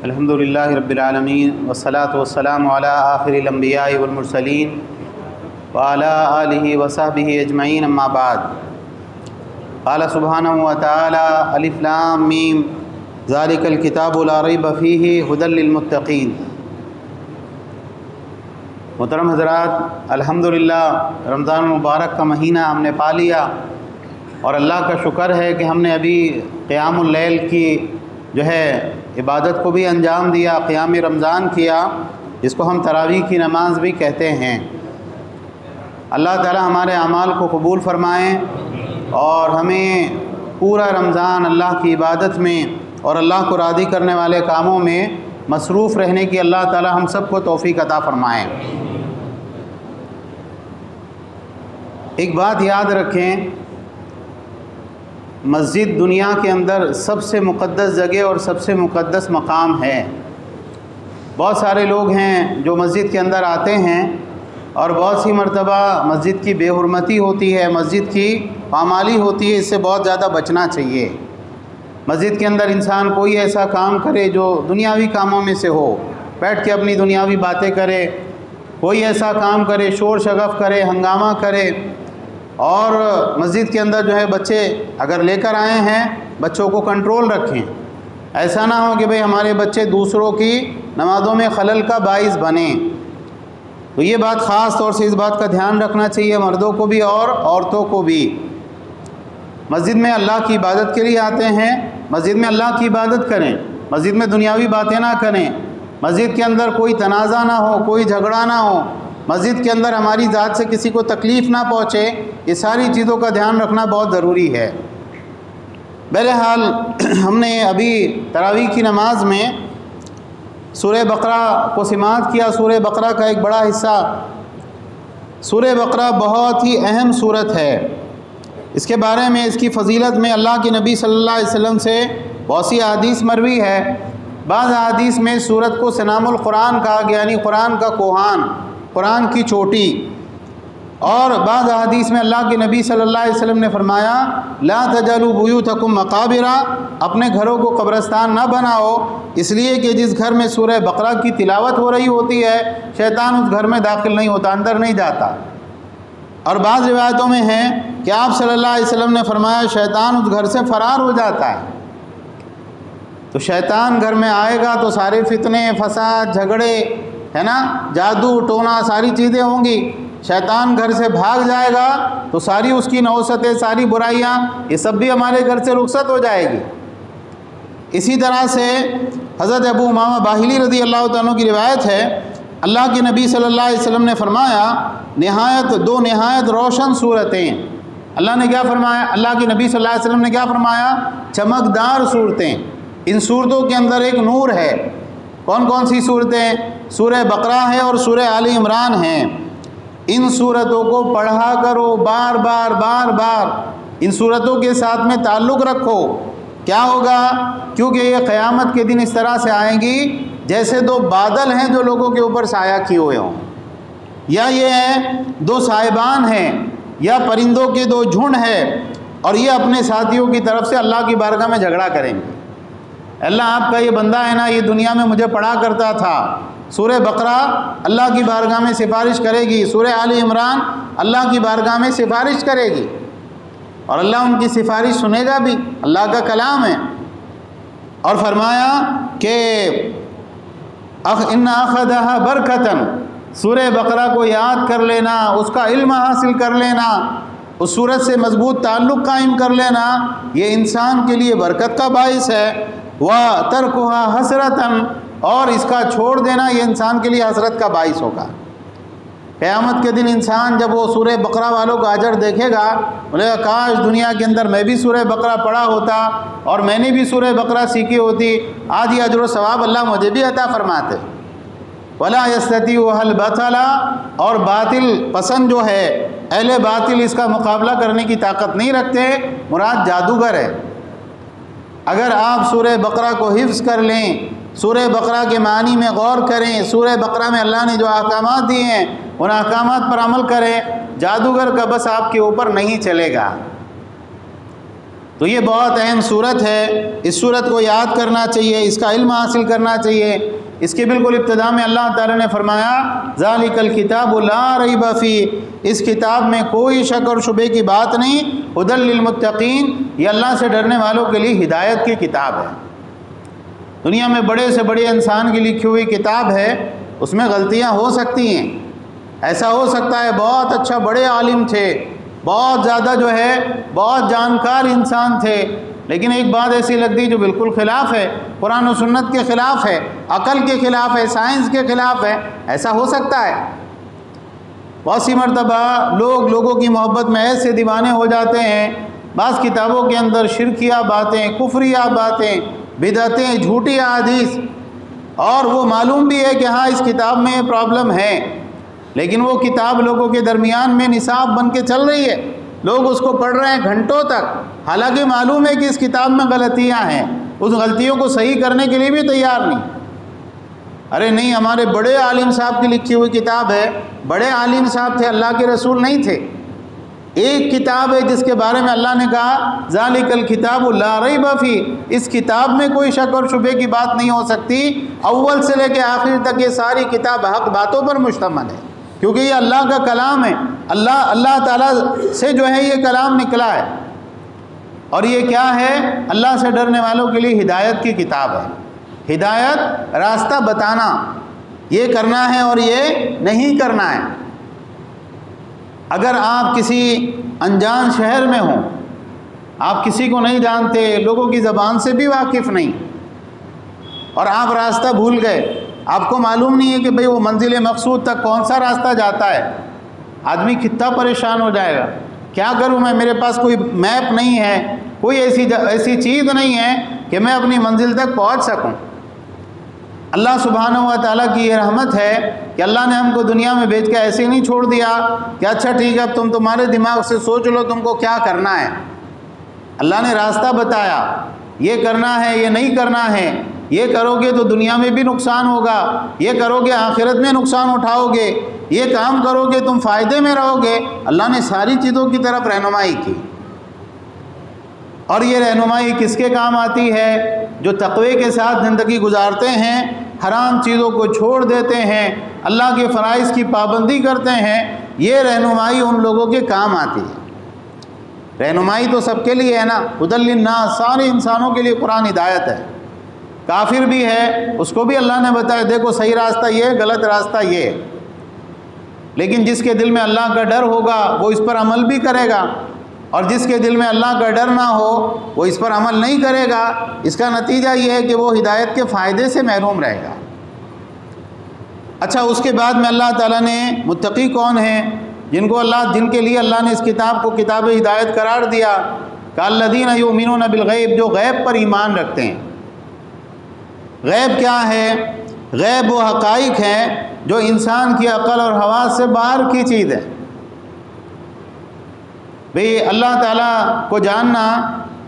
الحمدللہ رب العالمین والصلاة والسلام علی آخر الانبیاء والمرسلین وعلی آلہ وصحبہ اجمعین اما بعد قال سبحانہ وتعالی الف لام میم ذالک الکتاب لا ریب فیہ ھدی للمتقین۔ محترم حضرات، الحمدللہ رمضان المبارک کا مہینہ ہم نے پا لیا اور اللہ کا شکر ہے کہ ہم نے ابھی قیام اللیل کی عبادت کو بھی انجام دیا، قیام رمضان کیا، جس کو ہم تراویح کی نماز بھی کہتے ہیں۔ اللہ تعالی ہمارے اعمال کو قبول فرمائیں اور ہمیں پورا رمضان اللہ کی عبادت میں اور اللہ کو راضی کرنے والے کاموں میں مصروف رہنے کی اللہ تعالی ہم سب کو توفیق عطا فرمائیں۔ ایک بات یاد رکھیں، مسجد دنیا کے اندر سب سے مقدس جگہ اور سب سے مقدس مقام ہے۔ بہت سارے لوگ ہیں جو مسجد کے اندر آتے ہیں اور بہت سی مرتبہ مسجد کی بے حرمتی ہوتی ہے، مسجد کی پامالی ہوتی ہے، اس سے بہت زیادہ بچنا چاہیے۔ مسجد کے اندر انسان کوئی ایسا کام کرے جو دنیاوی کاموں میں سے ہو، بیٹھ کے اپنی دنیاوی باتیں کرے، کوئی ایسا کام کرے، شور شغف کرے، ہنگامہ کرے، اور مسجد کے اندر بچے اگر لے کر آئے ہیں، بچوں کو کنٹرول رکھیں۔ ایسا نہ ہو کہ ہمارے بچے دوسروں کی نمازوں میں خلل کا باعث بنیں۔ تو یہ بات خاص طور سے اس بات کا دھیان رکھنا چاہیے، مردوں کو بھی اور عورتوں کو بھی۔ مسجد میں اللہ کی عبادت کے لیے آتے ہیں، مسجد میں اللہ کی عبادت کریں، مسجد میں دنیاوی باتیں نہ کریں، مسجد کے اندر کوئی تنازع نہ ہو، کوئی جھگڑا نہ ہو، مسجد کے اندر ہماری ذات سے کسی کو تکلیف نہ پہنچے۔ یہ ساری چیزوں کا دھیان رکھنا بہت ضروری ہے۔ بہرحال ہم نے ابھی تراویح کی نماز میں سورہ بقرہ کو سماعت کیا۔ سورہ بقرہ کا ایک بڑا حصہ، سورہ بقرہ بہت ہی اہم سورت ہے۔ اس کے بارے میں، اس کی فضیلت میں اللہ کے نبی صلی اللہ علیہ وسلم سے بہت سی احادیث مروی ہے۔ بعض احادیث میں سورت کو سنام القرآن کہا گیا، یعنی قرآن کا کوہان، قرآن کی چوٹی، اور بعض احادیث میں اللہ کے نبی صلی اللہ علیہ وسلم نے فرمایا لا تجعلوا بیوتکم مقابر، اپنے گھروں کو قبرستان نہ بناؤ، اس لیے کہ جس گھر میں سورہ بقرہ کی تلاوت ہو رہی ہوتی ہے شیطان اس گھر میں داخل نہیں ہوتا، اندر نہیں جاتا۔ اور بعض روایتوں میں ہے کہ آپ صلی اللہ علیہ وسلم نے فرمایا شیطان اس گھر سے فرار ہو جاتا ہے۔ تو شیطان گھر میں آئے گا تو سارے فتنے، فساد، جھگڑے، ہے نا، جادو ٹونا، ساری چیزیں ہوں گی۔ شیطان گھر سے بھاگ جائے گا تو ساری اس کی نوستیں، ساری برائیاں، یہ سب بھی ہمارے گھر سے رخصت ہو جائے گی۔ اسی طرح سے حضرت ابو امامہ باہلی رضی اللہ تعالیٰ کی روایت ہے، اللہ کے نبی صلی اللہ علیہ وسلم نے فرمایا دو نہایت روشن صورتیں۔ اللہ نے کیا فرمایا؟ اللہ کے نبی صلی اللہ علیہ وسلم نے کیا فرمایا؟ چمکدار صورتیں۔ ان صورتوں کے اندر ایک نور ہے۔ کون کون سی صورتیں؟ سورہ بقرہ ہے اور سورہ آل عمران ہیں۔ ان صورتوں کو پڑھا کرو، بار بار بار بار ان صورتوں کے ساتھ میں تعلق رکھو۔ کیا ہوگا؟ کیونکہ یہ قیامت کے دن اس طرح سے آئیں گی جیسے دو بادل ہیں جو لوگوں کے اوپر سایہ کیے ہوئے ہوں، یا یہ ہیں دو صاحبان ہیں، یا پرندوں کے دو جھنڈ ہیں، اور یہ اپنے ساتھیوں کی طرف سے اللہ کی بارگاہ میں جھگڑا کریں گے۔ اللہ آپ کا یہ بندہ ہے نا، یہ دنیا میں مجھے پڑھا کرتا تھا۔ سورہ بقرہ اللہ کی بارگاہ میں سفارش کرے گی، سورہ آل عمران اللہ کی بارگاہ میں سفارش کرے گی، اور اللہ ان کی سفارش سنے گا بھی، اللہ کا کلام ہے۔ اور فرمایا کہ ان اخذها برکتن، سورہ بقرہ کو یاد کر لینا، اس کا علم حاصل کر لینا، اس سورت سے مضبوط تعلق قائم کر لینا، یہ انسان کے لیے برکت کا باعث ہے۔ وَتَرْكُهَا حَسْرَةً، اور اس کا چھوڑ دینا یہ انسان کے لیے حسرت کا باعث ہوگا۔ قیامت کے دن انسان جب وہ سورہ بقرہ والوں کا اجر دیکھے گا، بولے گا کاش دنیا کے اندر میں بھی سورہ بقرہ پڑھا ہوتا اور میں نے بھی سورہ بقرہ سیکھی ہوتی، آج یہ اجر و ثواب اللہ مجھے بھی عطا فرماتے۔ وَلَا يَسْتَطِيعُهَا الْبَاطِلَ، اور باطل پسند جو ہے، اہل باطل اس کا مقابلہ کرنے کی طاقت نہیں رکھتے، مراد جادوگر ہے۔ اگر آپ سورہ بقرہ کو حفظ کر لیں، سورہ بقرہ کے معنی میں غور کریں، سورہ بقرہ میں اللہ نے جو احکامات دیے ہیں ان احکامات پر عمل کریں، جادوگر کا بس آپ کے اوپر نہیں چلے گا۔ تو یہ بہت اہم صورت ہے، اس صورت کو یاد کرنا چاہیے، اس کا علم حاصل کرنا چاہیے۔ اس کے بالکل ابتدا میں اللہ تعالیٰ نے فرمایا ذالک الکتاب لا ریب فیہ، اس کتاب میں کوئی شک اور شبے کی بات نہیں، ھدی للمتقین، یہ اللہ سے ڈرنے والوں کے لیے ہدایت کی کتاب ہے۔ دنیا میں بڑے سے بڑے انسان کی لکھی ہوئی کتاب ہے، اس میں غلطیاں ہو سکتی ہیں، ایسا ہو سکتا ہے بہت اچھا بڑے عالم تھے، بہت زیادہ جو ہے بہت جانکار انسان تھے، لیکن ایک بات ایسی لگتی جو بالکل خلاف ہے، قرآن و سنت کے خلاف ہے، عقل کے خلاف ہے، سائنس کے خلاف ہے، ایسا ہو سکتا ہے۔ بہت سی مرتبہ لوگوں کی محبت میں ایسے دیوانے ہو جاتے ہیں، بعض کتابوں کے اندر شرکیہ باتیں، کفریہ باتیں، بدعتیں، جھوٹی احادیث، اور وہ معلوم بھی ہے کہ ہاں اس کتاب میں یہ پرابلم ہے، لیکن وہ کتاب لوگوں کے درمیان میں نصاب بن کے چل رہی ہے، لوگ اس کو پڑھ رہے ہیں گھنٹوں تک، حالانکہ معلوم ہے کہ اس کتاب میں غلطیاں ہیں، اس غلطیوں کو صحیح کرنے کے لیے بھی تیار نہیں۔ ارے نہیں، ہمارے بڑے عالم صاحب کی لکھی ہوئی کتاب ہے، بڑے عالم صاحب تھے، اللہ کے رسول نہیں تھے۔ ایک کتاب ہے جس کے بارے میں اللہ نے کہا ذالک الکتاب لا ریب فیہ، اس کتاب میں کوئی شک اور شبے کی بات نہیں ہو سکتی، اول سے لے کے آخر تک یہ ساری کتاب حق باتوں پر مشتمل ہے، کیونکہ یہ اللہ کا کلام ہے، اللہ تعالیٰ سے جو ہے یہ کلام نکلا ہے، اور یہ کیا ہے؟ اللہ سے ڈرنے والوں کے لیے ہدایت کی کتاب ہے۔ ہدایت، راستہ بتانا، یہ کرنا ہے اور یہ نہیں کرنا ہے۔ اگر آپ کسی انجان شہر میں ہوں، آپ کسی کو نہیں جانتے، لوگوں کی زبان سے بھی واقف نہیں، اور آپ راستہ بھول گئے، آپ کو معلوم نہیں ہے کہ بھئی وہ منزل مقصود تک کون سا راستہ جاتا ہے، آدمی کتنا پریشان ہو جائے گا، کیا کروں میں، میرے پاس کوئی میپ نہیں ہے، کوئی ایسی چیز نہیں ہے کہ میں اپنی منزل تک پہنچ سکوں۔ اللہ سبحانہ و تعالیٰ کی یہ رحمت ہے کہ اللہ نے ہم کو دنیا میں بھیج کے ایسے ہی نہیں چھوڑ دیا کہ اچھا ٹھیک ہے اب تمہارے دماغ سے سوچ لو تم کو کیا کرنا ہے۔ اللہ نے راستہ بتایا، یہ کرنا ہے، یہ نہیں کرنا ہے، یہ کرو گے تو دنیا میں بھی نقصان ہوگا، یہ کرو گے آخرت میں نقصان اٹھاؤ گے، یہ کام کرو گے تم فائدے میں رہو گے۔ اللہ نے ساری چیزوں کی طرف رہنمائی کی، اور یہ رہنمائی کس کے کام آتی ہے؟ جو تقوی کے ساتھ زندگی گزارتے ہیں، حرام چیزوں کو چھوڑ دیتے ہیں، اللہ کے فرائض کی پابندی کرتے ہیں، یہ رہنمائی ان لوگوں کے کام آتی ہے۔ رہنمائی تو سب کے لیے ہے نا، ھدی للناس، سارے انسانوں کے لیے قرآن ہدایت ہے۔ کافر بھی ہے، اس کو بھی اللہ نے بتایا دیکھو صحیح راستہ یہ ہے، غلط راستہ یہ ہے، لیکن جس کے دل میں اللہ کا ڈر ہوگا وہ اس پر عمل بھی کرے گا، اور جس کے دل میں اللہ کا ڈر نہ ہو وہ اس پر عمل نہیں کرے گا، اس کا نتیجہ یہ ہے کہ وہ ہدایت کے فائدے سے محروم رہے گا۔ اچھا، اس کے بعد میں اللہ تعالیٰ نے متقی کون ہیں، جن کے لیے اللہ نے اس کتاب کو کتاب ہدایت قرار دیا، الذین یؤمنون بالغیب، جو غیب پر ایمان رکھتے ہیں۔ غیب کیا ہے؟ غیب وہ حقائق ہیں جو انسان کی عقل اور حواس سے باہر کی چیز ہے۔ بھئی اللہ تعالیٰ کو جاننا،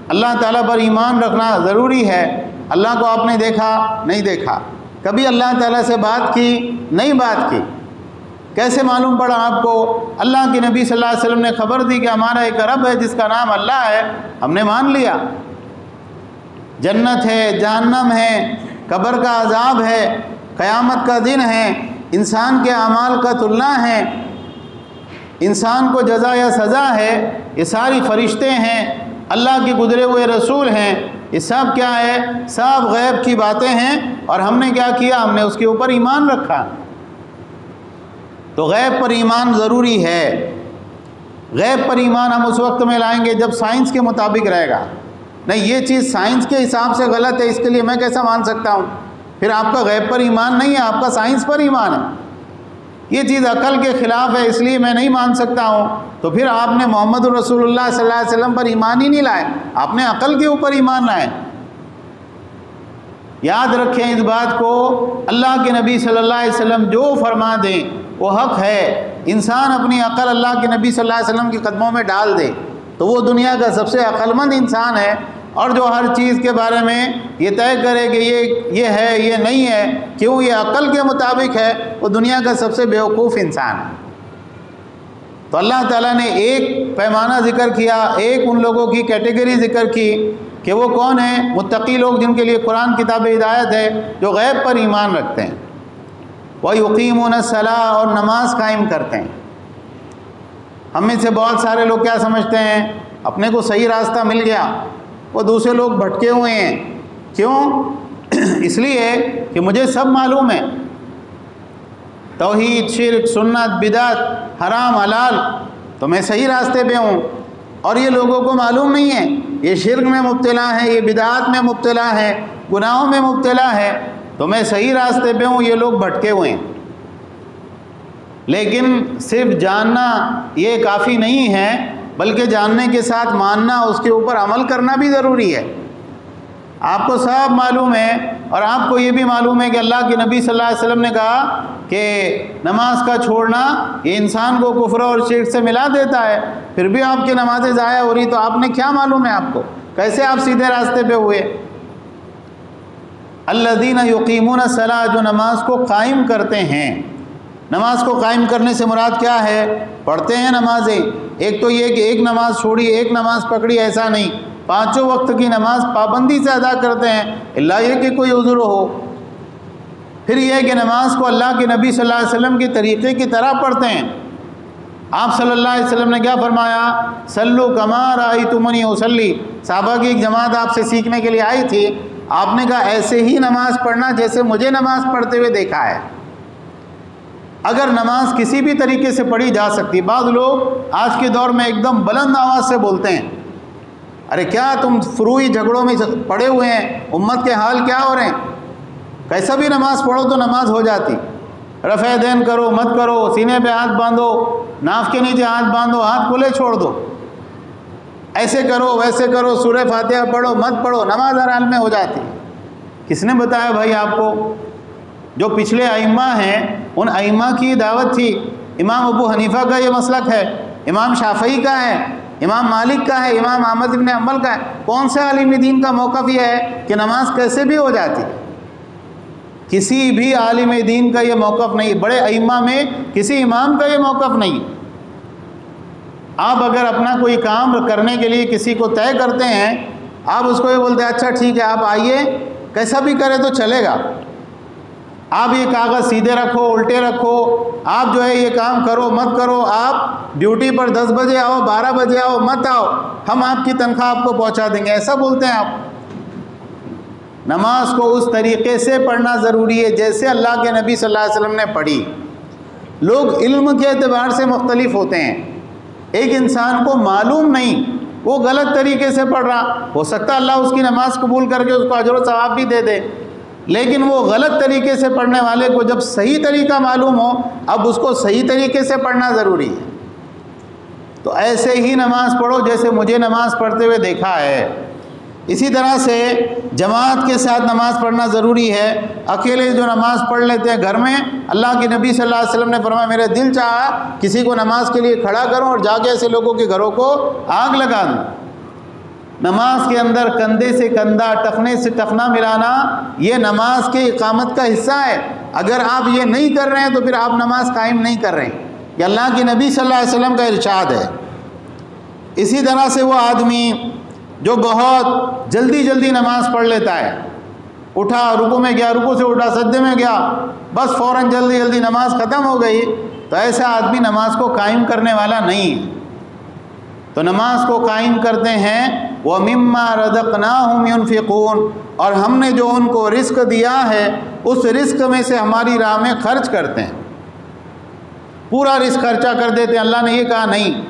اللہ تعالیٰ پر ایمان رکھنا ضروری ہے۔ اللہ کو آپ نے دیکھا نہیں دیکھا، کبھی اللہ تعالیٰ سے بات کی نہیں بات کی، کیسے معلوم پڑا آپ کو؟ اللہ کے نبی صلی اللہ علیہ وسلم نے خبر دی کہ ہمارا ایک رب ہے جس کا نام اللہ ہے، ہم نے مان لیا۔ جنت ہے، جہنم ہے، قبر کا عذاب ہے، قیامت کا دن ہے، انسان کے اعمال کا تلنا ہے، انسان کو جزا یا سزا ہے، یہ ساری فرشتے ہیں، اللہ کے گزرے ہوئے رسول ہیں، یہ سب کیا ہے؟ سب غیب کی باتیں ہیں، اور ہم نے کیا کیا؟ ہم نے اس کے اوپر ایمان رکھا۔ تو غیب پر ایمان ضروری ہے۔ غیب پر ایمان ہم اس وقت میں لائیں گے جب سائنس کے مطابق رہے گا۔ نہیں، یہ چیز سائنس کے حساب سے غلط ہے، اس کے لیے میں کیسا مان سکتا ہوں؟ پھر آپ کا غیب پر ایمان نہیں ہے، آپ کا سائنس پر ایمان ہے۔ یہ چیز عقل کے خلاف ہے، اس لیے میں نہیں مان سکتا ہوں، تو پھر آپ نے محمد رسول اللہ صلی اللہ علیہ وسلم پر ایمان ہی نہیں لائے، آپ نے عقل کے اوپر ایمان لائے۔ یاد رکھیں اس بات کو، اللہ کے نبی صلی اللہ علیہ وسلم جو فرما دیں وہ حق ہے۔ انسان اپنی عقل اللہ کے نبی صلی اللہ علیہ وسلم کے قدموں میں ڈال دے تو وہ دنیا کا سب سے عقل مند انسان ہے، اور جو ہر چیز کے بارے میں یہ طے کرے کہ یہ ہے یہ نہیں ہے، کیوں یہ عقل کے مطابق ہے، وہ دنیا کا سب سے بیوقوف انسان ہے۔ تو اللہ تعالیٰ نے ایک پیمانہ ذکر کیا، ایک ان لوگوں کی کیٹیگری ذکر کی کہ وہ کون ہیں؟ متقی لوگ جن کے لیے قرآن کتاب ہدایت ہے، جو غیب پر ایمان رکھتے ہیں، وَيُقِيمُونَ الصَّلَاةَ اور نماز قائم کرتے ہیں۔ ہم میں سے بہت سارے لوگ کیا سمجھتے ہیں؟ اپنے کو صحیح راستہ مل گیا، وہ دوسرے لوگ بھٹکے ہوئے ہیں۔ کیوں؟ اس لیے کہ مجھے سب معلوم ہے، توحید، شرک، سنت، بدعت، حرام، حلال، تو میں صحیح راستے پہ ہوں، اور یہ لوگوں کو معلوم نہیں ہے، یہ شرک میں مبتلا ہے، یہ بدعات میں مبتلا ہے، گناہوں میں مبتلا ہے، تو میں صحیح راستے پہ ہوں، یہ لوگ بھٹکے ہوئے ہیں۔ لیکن صرف جاننا یہ کافی نہیں ہے، بلکہ جاننے کے ساتھ ماننا، اس کے اوپر عمل کرنا بھی ضروری ہے۔ آپ کو سب معلوم ہے، اور آپ کو یہ بھی معلوم ہے کہ اللہ کے نبی صلی اللہ علیہ وسلم نے کہا کہ نماز کا چھوڑنا یہ انسان کو کفر اور شرک سے ملا دیتا ہے، پھر بھی آپ کی نمازیں ضائع ہو رہی، تو آپ نے کیا معلوم ہے؟ آپ کو کیسے آپ سیدھے راستے پہ ہوئے؟ الذین یقیمون الصلاۃ، جو نماز کو قائم کرتے ہیں۔ نماز کو قائم کرنے سے مراد کیا ہے؟ پڑھتے ہیں نمازیں، ایک تو یہ کہ ایک نماز چھوڑی، ایک نماز پکڑی، ایسا نہیں، پانچوں وقت کی نماز پابندی سے ادا کرتے ہیں، اللہ یہ کہ کوئی عذر ہو۔ پھر یہ کہ نماز کو اللہ کے نبی صلی اللہ علیہ وسلم کے طریقے کی طرح پڑھتے ہیں۔ آپ صلی اللہ علیہ وسلم نے کیا فرمایا؟ صلو کما رأیتمونی اصلی۔ صحابہ کی ایک جماعت آپ سے سیکھنے کے لیے آئی تھی، آپ نے کہا ایسے ہی نماز پڑھنا جیسے مجھے نماز پڑھتے ہوئے دیکھا ہے۔ اگر نماز کسی بھی طریقے سے پڑھی جا سکتی، بعض لوگ آج کے دور میں ایک دم بلند آواز سے بولتے ہیں، ارے کیا تم فروئی جھگڑوں میں پڑے ہوئے ہیں، امت کے حال کیا ہو رہے ہیں، کیسا بھی نماز پڑھو تو نماز ہو جاتی، رفع دین کرو مت کرو، سینے پہ ہاتھ باندھو، ناف کے نیچے ہاتھ باندھو، ہاتھ کھلے چھوڑ دو، ایسے کرو ویسے کرو، سورہ فاتحہ پڑھو مت پڑھو، نماز ہر حال میں ہو جاتی۔ کس نے بتایا بھائی آپ کو؟ جو پچھلے ائمہ ہیں ان ائمہ کی دعوت تھی۔ امام ابو حنیفہ کا یہ مسلک ہے، امام شافعی کا ہے، امام مالک کا ہے، امام احمد بن حنبل کا ہے۔ کون سے عالم دین کا موقف یہ ہے کہ نماز کیسے بھی ہو جاتی؟ کسی بھی عالم دین کا یہ موقف نہیں، بڑے ائمہ میں کسی امام کا یہ موقف نہیں۔ آپ اگر اپنا کوئی کام کرنے کے لیے کسی کو طے کرتے ہیں، آپ اس کو یہ بولتے ہیں اچھا ٹھیک ہے آپ آئیے، کیسا بھی کرے تو چلے گا، آپ یہ کاغذ سیدھے رکھو الٹے رکھو، آپ جو ہے یہ کام کرو مت کرو، آپ ڈیوٹی پر 10 بجے آؤ 12 بجے آؤ مت آؤ، ہم آپ کی تنخواہ آپ کو پہنچا دیں گے، ایسا بولتے ہیں آپ۔ نماز کو اس طریقے سے پڑھنا ضروری ہے جیسے اللہ کے نبی صلی اللہ علیہ وسلم نے پڑھی۔ لوگ علم کے اعتبار سے مختلف ہوتے ہیں، ایک انسان کو معلوم نہیں، وہ غلط طریقے سے پڑھ رہا، ہو سکتا ہے اللہ اس کی نماز قبول کر کے اس کو اجر و ثواب بھی دے دے، لیکن وہ غلط طریقے سے پڑھنے والے کو جب صحیح طریقہ معلوم ہو، اب اس کو صحیح طریقے سے پڑھنا ضروری ہے۔ تو ایسے ہی نماز پڑھو جیسے مجھے نماز پڑھتے ہوئے دیکھا ہے۔ اسی طرح سے جماعت کے ساتھ نماز پڑھنا ضروری ہے۔ اکیلے جو نماز پڑھ لیتے ہیں گھر میں، اللہ کے نبی صلی اللہ علیہ وسلم نے فرمایا میرا دل چاہا کسی کو نماز کے لیے کھڑا کروں اور جا کے ایسے لوگوں کے گھروں کو آگ لگا دوں۔ نماز کے اندر کندھے سے کندھا، ٹخنے سے ٹخنا ملانا یہ نماز کے اقامت کا حصہ ہے۔ اگر آپ یہ نہیں کر رہے ہیں تو پھر آپ نماز قائم نہیں کر رہے ہیں، یہ اللہ کے نبی صلی اللہ علیہ وسلم کا ارشاد ہے۔ اسی طرح سے وہ آدمی جو بہت جلدی جلدی نماز پڑھ لیتا ہے، اٹھا رکوع میں گیا، رکوع سے اٹھا سجدے میں گیا، بس فوراً جلدی جلدی نماز ختم ہو گئی، تو ایسا آدمی نماز کو قائم کرنے والا نہیں ہے۔ تو نماز کو قائم کرتے ہیں وَمِمَّا رَزَقْنَاهُمْ يُنْفِقُونَ، اور ہم نے جو ان کو رزق دیا ہے اس رزق میں سے ہماری راہ میں خرچ کرتے ہیں، پورا رزق خرچہ کر دیتے ہیں۔ اللہ نے یہ کہا نہیں،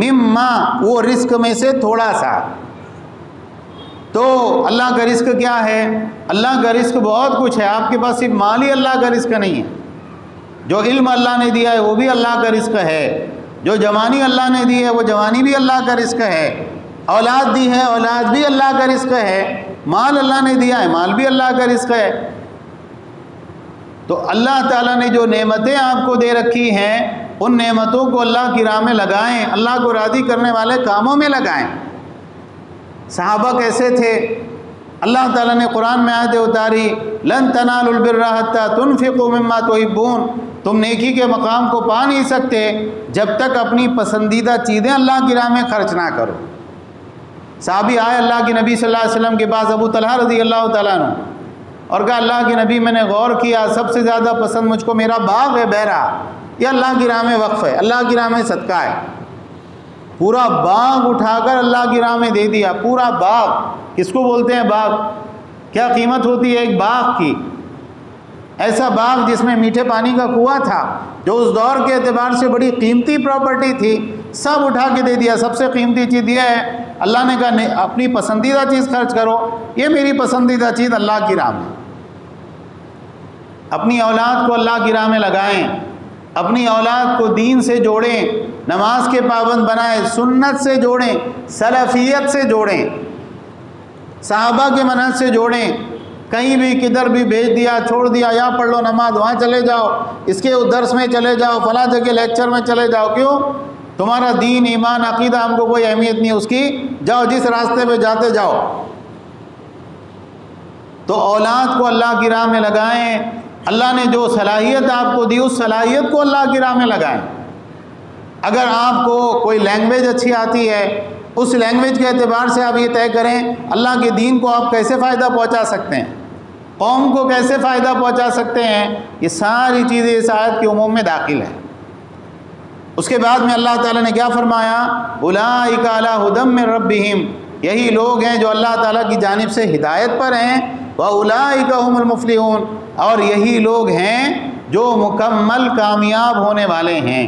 مما، وہ رزق میں سے تھوڑا سا۔ تو اللہ کا رزق کیا ہے؟ اللہ کا رزق بہت کچھ ہے، آپ کے پاس صرف مال ہی اللہ کا رزق نہیں ہے، جو علم اللہ نے دیا ہے وہ بھی اللہ کا رزق ہے، جو جوانی اللہ نے دی ہے وہ جوانی بھی اللہ کا رزق ہے، اولاد دی ہے اولاد بھی اللہ کا رزق ہے، مال اللہ نے دیا ہے مال بھی اللہ کا رزق ہے۔ تو اللہ تعالیٰ نے جو نعمتیں آپ کو دے رکھی ہیں ان نعمتوں کو اللہ کی راہ میں لگائیں، اللہ کو راضی کرنے والے کاموں میں لگائیں۔ صحابہ کیسے تھے؟ اللہ تعالیٰ نے قرآن میں آیت اتاری لن تنالوا البر حتی تنفقوا مما تحبون، تم نیکی کے مقام کو پا نہیں سکتے جب تک اپنی پسندیدہ چیزیں اللہ کی راہ میں خرچ نہ کرو۔ صحابی آئے اللہ کے نبی صلی اللہ علیہ وسلم کے پاس، ابو طلحہ رضی اللہ تعالیٰ عنہ، اور کہا اللہ کے نبی میں نے غور کیا، سب سے زیادہ پسند مجھ کو میرا باغ ہے بہرا، یہ اللہ کی راہ میں وقف ہے، اللہ کی راہ میں صدقہ ہے۔ پورا باغ اٹھا کر اللہ کی راہ میں دے دیا، پورا باغ۔ کس کو بولتے ہیں باغ؟ کیا قیمت ہوتی ہے ایک باغ کی؟ ایسا باغ جس میں میٹھے پانی کا کنواں تھا، جو اس دور کے اعتبار سے بڑی قیمتی پراپرٹی تھی، سب اٹھا کے دے دیا۔ سب سے قیمتی چیز یہ ہے، اللہ نے کہا اپنی پسندیدہ چیز خرچ کرو، یہ میری پسندیدہ چیز اللہ کی راہ میں۔ اپنی اولاد کو اللہ کی راہ میں لگائیں، اپنی اولاد کو دین سے جوڑیں، نماز کے پابند بنائیں، سنت سے جوڑیں، سلفیت سے جوڑیں، صحابہ کے منہج سے جوڑیں۔ کہیں بھی کدھر بھی بھیج دیا، چھوڑ دیا، یہاں پڑھ لو نماز، وہاں چلے جاؤ، اس کے درس میں چلے جاؤ، فلاں جگہ لیکچر میں چلے جاؤ، کیوں؟ تمہارا دین، ایمان، عقیدہ ہم کو کوئی اہمیت نہیں اس کی، جاؤ جس راستے پہ جاتے جاؤ۔ تو اولاد کو اللہ کی راہ میں لگائیں، اللہ نے جو صلاحیت آپ کو دی اس صلاحیت کو اللہ کی راہ میں لگائیں۔ اگر آپ کو کوئی لینگویج اچھی آتی ہے، اس لینگویج کے اعتبار سے آپ یہ طے کریں اللہ کے دین کو آپ کیسے فائدہ پہنچا سکتے ہیں، قوم کو کیسے فائدہ پہنچا سکتے ہیں۔ یہ ساری چیزیں اس آیت کے عموم میں داخل ہیں۔ اس کے بعد میں اللہ تعالیٰ نے کیا فرمایا؟ اولئک علی ھدی من ربہم، یہی لوگ ہیں جو اللہ تعالیٰ کی جانب سے ہدایت پر ہیں، واولئک ھم المفلحون، اور یہی لوگ ہیں جو مکمل کامیاب ہونے والے ہیں۔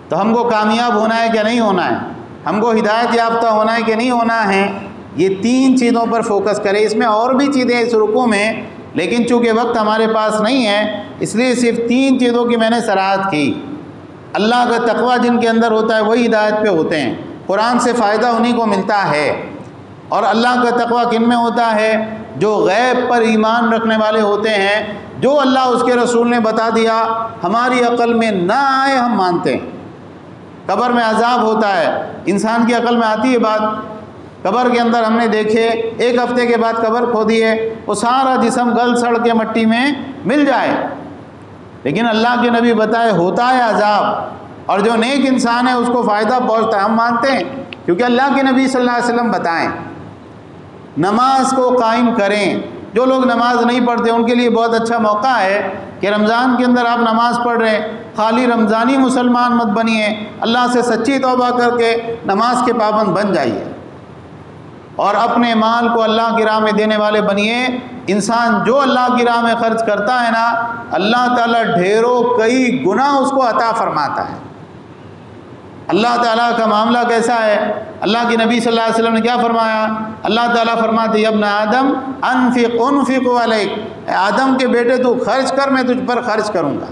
تو ہم کو کامیاب ہونا ہے کہ نہیں ہونا ہے؟ ہم کو ہدایت یافتہ ہونا ہے کہ نہیں ہونا ہے؟ یہ تین چیزوں پر فوکس کریں۔ اس میں اور بھی چیزیں اس رکوع میں، لیکن چونکہ وقت ہمارے پاس نہیں ہے اس لیے صرف تین چیزوں کی میں نے سراحت کی۔ اللہ کا تقویٰ جن کے اندر ہوتا ہے وہی ہدایت پہ ہوتے ہیں، قرآن سے فائدہ انہی کو ملتا ہے۔ اور اللہ کا تقویٰ کن میں ہوتا ہے؟ جو غیب پر ایمان رکھنے والے ہوتے ہیں، جو اللہ اس کے رسول نے بتا دیا ہماری عقل میں نہ آئے ہم مانتے ہیں۔ قبر میں عذاب ہوتا ہے، انسان کی عقل میں آتی ہے بات، قبر کے اندر ہم نے دیکھے ایک ہفتے کے بعد قبر کھودی ہے، وہ سارا جسم گل سڑ کے مٹی میں مل جائے، لیکن اللہ کے نبی بتائے ہوتا ہے عذاب، اور جو نیک انسان ہے اس کو فائدہ پہنچتا ہے، ہم مانتے ہیں کیونکہ اللہ کے نبی صلی اللہ علیہ وسلم بتائیں۔ نماز کو قائم کریں۔ جو لوگ نماز نہیں پڑھتے ان کے لیے بہت اچھا موقع ہے کہ رمضان کے اندر آپ نماز پڑھ رہے ہیں، خالی رمضانی مسلمان مت بنیے، اللہ سے سچی توبہ کر کے نماز کے پابند بن جائیے، اور اپنے مال کو اللہ کی راہ میں دینے والے بنیے۔ انسان جو اللہ کی راہ میں خرچ کرتا ہے نا، اللہ تعالیٰ ڈھیروں کئی گنا اس کو عطا فرماتا ہے۔ اللہ تعالیٰ کا معاملہ کیسا ہے؟ اللہ کے نبی صلی اللہ علیہ وسلم نے کیا فرمایا؟ اللہ تعالیٰ فرماتے ابن آدم انفق علیک، اے آدم کے بیٹے تو خرچ کر، میں تجھ پر خرچ کروں گا۔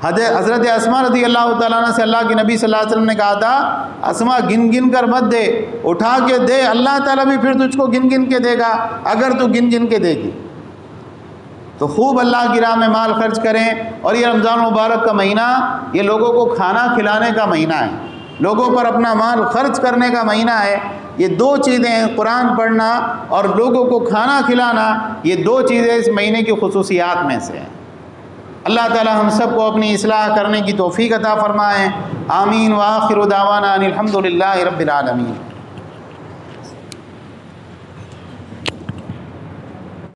حضرت اسما رضی اللہ تعالیٰ عنہ سے اللہ کے نبی صلی اللہ علیہ وسلم نے کہا تھا اسما گن گن کر مت دے، اٹھا کے دے، اللہ تعالیٰ بھی پھر تجھ کو گن گن کے دے گا اگر تو گن گن کے دے گی۔ تو خوب اللہ کی راہ میں مال خرچ کریں۔ اور یہ رمضان مبارک کا مہینہ یہ لوگوں کو کھانا کھلانے کا مہینہ ہے، لوگوں پر اپنا مال خرچ کرنے کا مہینہ ہے۔ یہ دو چیزیں ہیں، قرآن پڑھنا اور لوگوں کو کھانا کھلانا، یہ دو چیزیں اس مہینے کی خصوصیات میں سے ہیں۔ اللہ تعالی ہم سب کو اپنی اصلاح کرنے کی توفیق عطا فرمائیں۔ آمین۔ وآخر دعوانا ان الحمد للہ رب العالمین۔